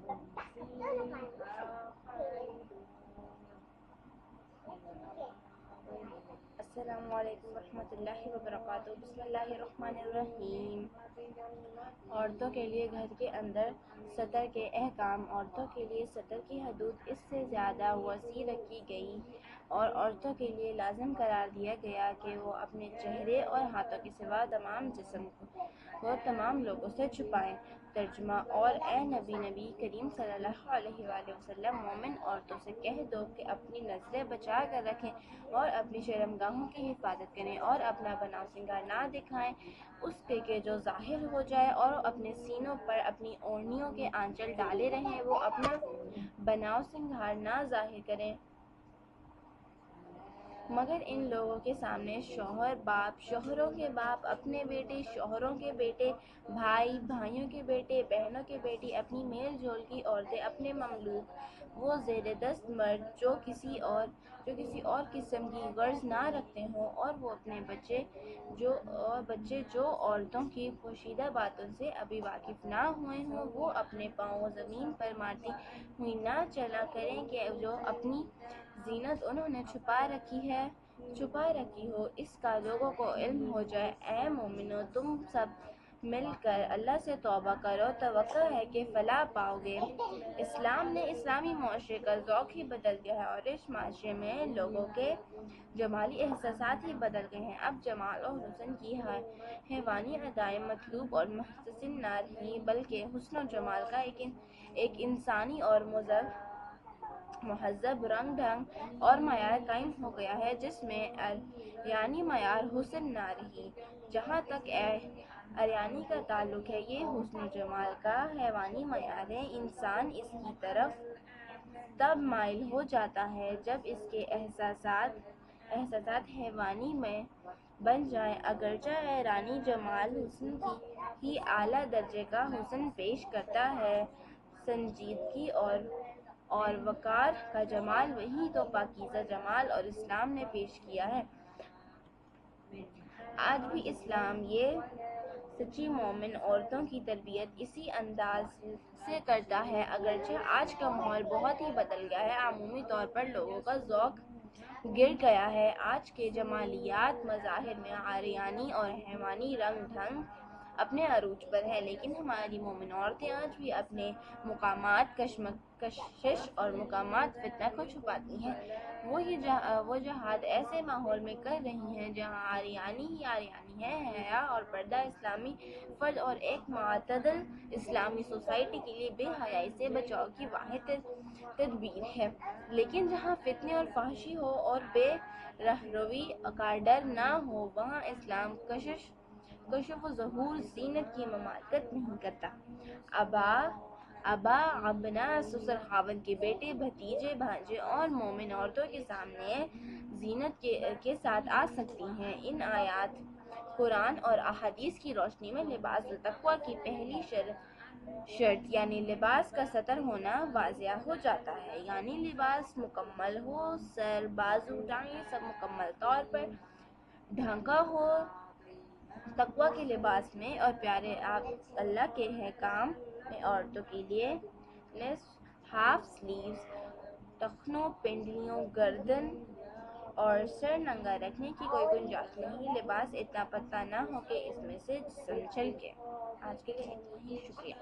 السلام علیکم ورحمۃ اللہ وبرکاتہ۔ بسم اللہ الرحمن الرحیم۔ عورتوں کے لیے گھر کے اندر سطر کے احکام۔ عورتوں کے لیے سطر کی حدود اس سے زیادہ وسیع رکھی گئی اور عورتوں کے لیے لازم قرار دیا گیا کہ وہ اپنے چہرے اور ہاتھوں کے سوا تمام جسم کو تمام لوگوں سے چھپائیں۔ ترجمہ: اور اے نبی کریم صلی اللہ علیہ وآلہ وسلم، مومن عورتوں سے کہہ دو کہ اپنی نظریں بچا کر رکھیں اور اپنی شرمگاہوں کی حفاظت کریں اور اپنا بناؤ سنگار نہ دکھائیں اس کے کہ جو ظاہر ہو جائے، اور اپنے سینوں پر اپنی اوڑھنیوں کے آنچل ڈالے رہیں، وہ اپنا بناؤ سنگار نہ ظاہر کریں مگر ان لوگوں کے سامنے شوہر، باپ، شوہروں کے باپ، اپنے بیٹے، شوہروں کے بیٹے، بھائی، بھائیوں کے بیٹے، بہنوں کے بیٹی، اپنی میل جول کی عورتیں، اپنے مملوک، وہ زیر دست مرد جو کسی اور قسم کی غرض نہ رکھتے ہوں، اور وہ اپنے بچے جو عورتوں کی پوشیدہ باتوں سے ابھی واقف نہ ہوئے ہوں، وہ اپنے پاؤں زمین پر مارتی ہوئی نہ چلا کریں کہ جو اپنی زینت انہوں نے چھپا رکھی ہو، اس کا لوگوں کو علم ہو جائے۔ اے مومنو، تم سب مل کر اللہ سے توبہ کرو، توقع ہے کہ فلاح پاؤ گے۔ اسلام نے اسلامی معاشرے کا ذوق ہی بدل دیا ہے اور اس معاشرے میں لوگوں کے جمالی احساسات ہی بدل گئے ہیں۔ اب جمال اور حسن کی حیوانی ادائیں مطلوب اور محتسن نہ رہیں، بلکہ حسن و جمال کا ایک انسانی اور مہذب رنگ ڈھنگ اور معیار قائم ہو گیا ہے جس میں عریانی معیار حسن نہ رہی۔ جہاں تک عریانی کا تعلق ہے، یہ حسن و جمال کا حیوانی معیار ہے۔ انسان اس کی طرف تب مائل ہو جاتا ہے جب اس کے احساسات حیوانی میں بن جائیں۔ اگرچہ عریانی جمال حسن کی ہی اعلیٰ درجے کا حسن پیش کرتا ہے، سنجیدگی اور وقار کا جمال وہی تو پاکیزہ جمال اور اسلام نے پیش کیا ہے۔ آج بھی اسلام یہ سچی مومن عورتوں کی تربیت اسی انداز سے کرتا ہے۔ اگرچہ آج کا ماحول بہت ہی بدل گیا ہے، عمومی طور پر لوگوں کا ذوق گر گیا ہے۔ آج کے جمالیات مظاہر میں عریانی اور حیوانی رنگ ڈھنگ اپنے عروج پر ہے، لیکن ہماری مومن عورتیں آج بھی اپنے مقامات کشش اور مقامات فتنہ کو چھپاتی ہیں۔ وہ جہاد ایسے ماحول میں کر رہی ہیں جہاں عریانی ہی عریانی ہے۔ حیا اور پردہ اسلامی فرض اور ایک معتدل اسلامی سوسائٹی کے لیے بے حیائی سے بچاؤ کی واحد تدبیر ہے، لیکن جہاں فتنے اور فحاشی ہو اور بے رحروی کا ڈر نہ ہو، وہاں اسلام کشف و ظہور زینت کی ممانعت نہیں کرتا۔ ابا، ابنا، سسر، خاوند کے بیٹے، بھتیجے، بھانجے اور مومن عورتوں کے سامنے زینت کے ساتھ آ سکتی ہیں۔ ان آیات، قرآن اور احادیث کی روشنی میں لباس التقویٰ کی پہلی شرط یعنی لباس کا ستر ہونا واضح ہو جاتا ہے۔ یعنی لباس مکمل ہو، سر، بازو، ٹانگیں سب مکمل طور پر ڈھانکا ہو۔ تقویٰ کے لباس میں اور پیارے اللہ کے حکام میں عورتوں کے لیے نصف، ہاف سلیوز، ٹخنوں، پنڈلیوں، گردن اور سر ننگا رکھنے کی کوئی گنجائش نہیں۔ لباس اتنا پتلا نہ ہو کہ اس میں سے جسم جھلکے۔ آج کے لیے اتنا ہی، شکریہ۔